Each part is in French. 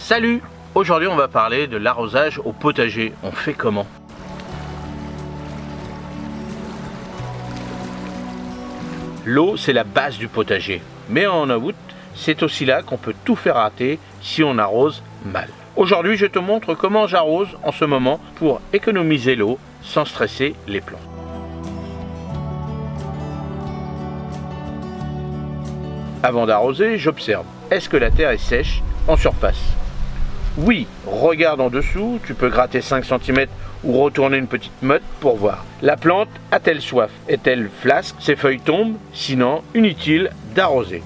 Salut! Aujourd'hui on va parler de l'arrosage au potager. On fait comment? L'eau c'est la base du potager. Mais en août, c'est aussi là qu'on peut tout faire rater si on arrose mal. Aujourd'hui je te montre comment j'arrose en ce moment pour économiser l'eau sans stresser les plantes. Avant d'arroser, j'observe. Est-ce que la terre est sèche en surface? Oui, regarde en dessous, tu peux gratter 5 cm ou retourner une petite motte pour voir. La plante a-t-elle soif? Est-elle flasque? Ses feuilles tombent? Sinon, inutile d'arroser.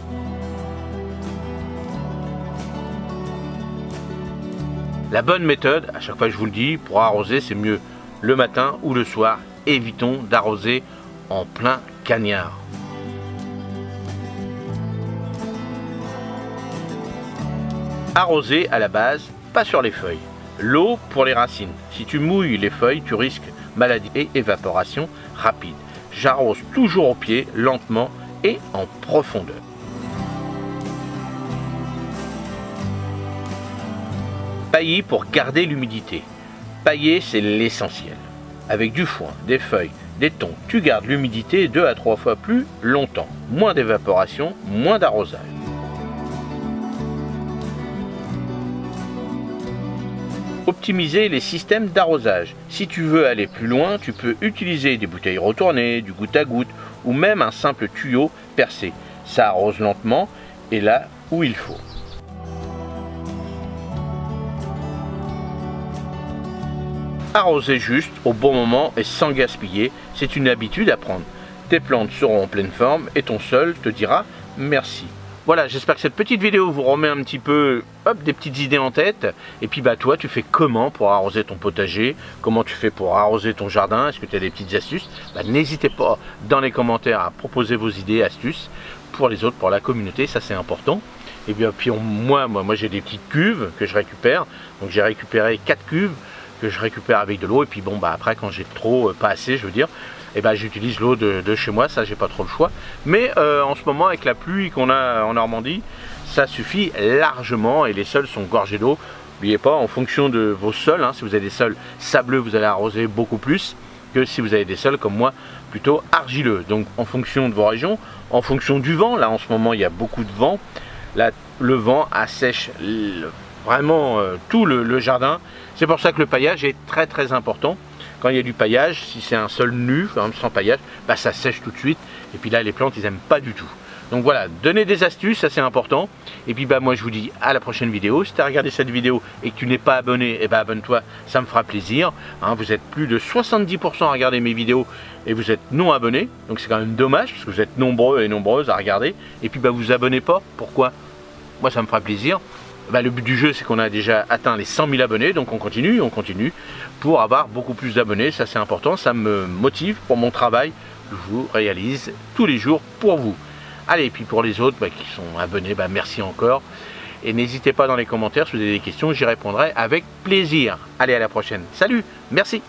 La bonne méthode, à chaque fois je vous le dis, pour arroser c'est mieux le matin ou le soir. Évitons d'arroser en plein cagnard. Arroser à la base, pas sur les feuilles. L'eau pour les racines. Si tu mouilles les feuilles, tu risques maladie et évaporation rapide. J'arrose toujours au pied, lentement et en profondeur. Pailler pour garder l'humidité. Pailler, c'est l'essentiel. Avec du foin, des feuilles, des tongs, tu gardes l'humidité 2 à 3 fois plus longtemps. Moins d'évaporation, moins d'arrosage. Optimiser les systèmes d'arrosage. Si tu veux aller plus loin, tu peux utiliser des bouteilles retournées, du goutte à goutte ou même un simple tuyau percé. Ça arrose lentement et là où il faut. Arroser juste au bon moment et sans gaspiller, c'est une habitude à prendre. Tes plantes seront en pleine forme et ton sol te dira merci. Voilà, j'espère que cette petite vidéo vous remet un petit peu des petites idées en tête. Et puis toi, tu fais comment pour arroser ton potager? Comment tu fais pour arroser ton jardin? Est-ce que tu as des petites astuces? N'hésitez pas dans les commentaires à proposer vos idées, astuces pour les autres, pour la communauté, ça c'est important. Et puis moi j'ai des petites cuves que je récupère. Donc j'ai récupéré 4 cuves que je récupère avec de l'eau. Et puis après quand j'ai trop, pas assez je veux dire, j'utilise l'eau de chez moi, ça j'ai pas trop le choix. Mais en ce moment avec la pluie qu'on a en Normandie, ça suffit largement et les sols sont gorgés d'eau. N'oubliez pas, en fonction de vos sols, si vous avez des sols sableux, vous allez arroser beaucoup plus que si vous avez des sols comme moi, plutôt argileux. Donc en fonction de vos régions, en fonction du vent, là en ce moment il y a beaucoup de vent, là, le vent assèche vraiment tout le jardin. C'est pour ça que le paillage est très important. Quand il y a du paillage, si c'est un sol nu, sans paillage, ça sèche tout de suite. Et puis là, les plantes, ils n'aiment pas du tout. Donc voilà, donnez des astuces, ça c'est important. Et puis moi, je vous dis à la prochaine vidéo. Si tu as regardé cette vidéo et que tu n'es pas abonné, abonne-toi, ça me fera plaisir. Vous êtes plus de 70% à regarder mes vidéos et vous êtes non abonnés. Donc c'est quand même dommage, parce que vous êtes nombreux et nombreuses à regarder. Et puis vous vous abonnez pas. Pourquoi? Moi, ça me fera plaisir. Le but du jeu c'est qu'on a déjà atteint les 100 000 abonnés, donc on continue pour avoir beaucoup plus d'abonnés, ça c'est important, ça me motive pour mon travail que je vous réalise tous les jours pour vous. Allez, et puis pour les autres qui sont abonnés, merci encore, et n'hésitez pas dans les commentaires si vous avez des questions, j'y répondrai avec plaisir. Allez, à la prochaine, salut, merci.